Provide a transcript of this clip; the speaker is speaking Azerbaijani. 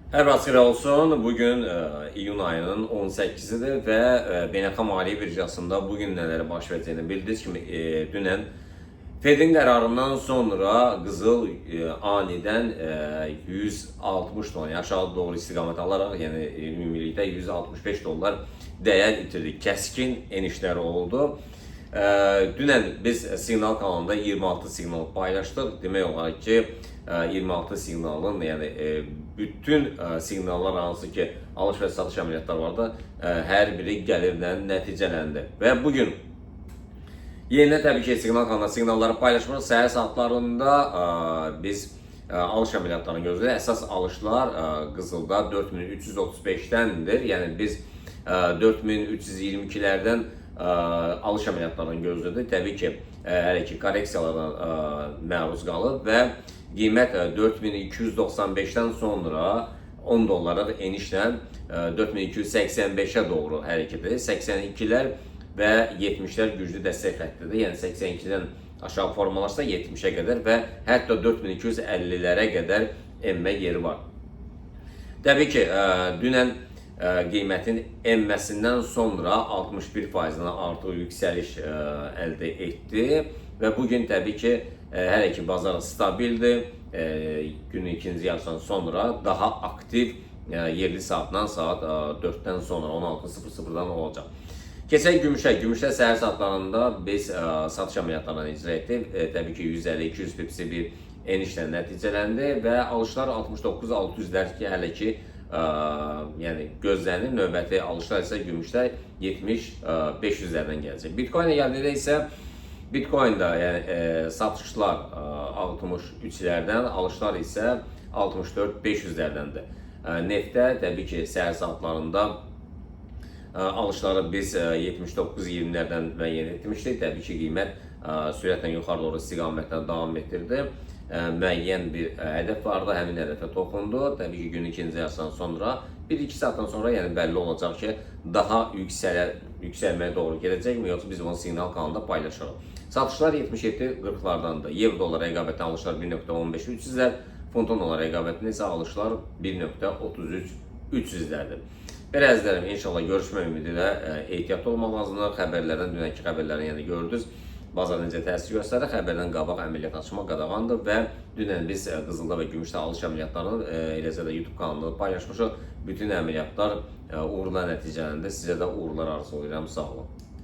Hər vaxt xeyir olsun. Bugün iyun ayının 18-idir və beynəlxalq maliyyə birjasında bugün nələri baş verəcəyini bildiyiniz kimi dünən Fedin qərarından sonra qızıl anidən 160 dolar, yəni aşağı doğru istiqamət alaraq, yəni ümumilikdə 165 dollar dəyər itirdi. Kəskin enişləri oldu. Dünən biz siqnal kanalında 26 siqnal paylaşdıq. Demək olar ki, 26 siqnalın, yəni bütün siqnallar hansı ki alış və satış əməliyyatları vardı, hər biri gəlirlə nəticələndi. Və bugün yenidən təbii ki siqnal kanalında siqnalları paylaşmırıq. Səhər saatlarında biz alış əməliyyatlarını gözləyirik. Əsas alışlar qızılda 4335-dəndir. Yəni biz 4322-lərdən alış əməliyyatlarını gözlədik. Təbii ki, hələ ki korreksiyalardan məruz qalıb və qiymət 4295-dən sonra 10 dollarlıq enişlə 4285-ə doğru hərəkət edir. 82-lər və 70-lər güclü dəstək xəttidir. Yəni 82-dən aşağı formalaşsa 70-ə qədər və hətta 4250-lərə qədər enmə yeri var. Təbii ki, dünən qiymətin enməsindən sonra 61%-dən artıq yüksəliş əldə etdi və bugün təbii ki, hələ ki bazar stabildir. Günün ikinci yarısından sonra daha aktiv yerli saatdan saat 4-dən sonra 16:00-dan olacaq. Keçək gümüşə. Gümüşdə səhər saatlarında biz satış əməliyyatlarını icra etdik. Təbii ki 150-200 pipsi bir enişlə nəticələndi və alışlar 69-600-lər ki hələ ki yəni gözlənir. Növbəti alışlar isə gümüşdə 70-500-lərdən gələcək. Bitcoin-ə gəldikdə isə Bitcoin-da yəni satışlar 63-lərdən, alışlar isə 64-500-lərdəndir. Neftdə təbii ki səhər saatlarında alışları biz 79-20-lərdən müəyyən etmişdik. Təbii ki qiymət sürətlə yuxarı doğru istiqamətlə davam etdirdi. Müəyyən bir hədəf vardı, həmin hədəfə toxundu. Təbii ki günün ikinci yarısından sonra 1-2 saatdan sonra yəni bəlli olacaq ki daha yüksəlməyə doğru gələcəkmi, yoxsa biz bunu siqnal kanalında paylaşırıq. Satışlar 77-40-lardandır. Euro dolar rəqabətində alışlar 1.15-300-lər, funtun dolar rəqabətində isə alışlar 1.33-300-lərdir. Belə əzizlərim, inşallah görüşmək ümidi ilə ehtiyatlı olmaq lazımdır. Xəbərlərdən, dünənki xəbərləri yəni gördünüz. Bazar necə təsir göstərir, xəbərdən qabaq əməliyyat açmaq qadağandır və dünən biz qızılda və gümüşdə alış əməliyyatlarını eləcə də YouTube kanalında paylaşmışıq. Bütün əməliyyatlar uğurla nəticələndi. Sizə də uğurlar arzulayıram. Sağ olun.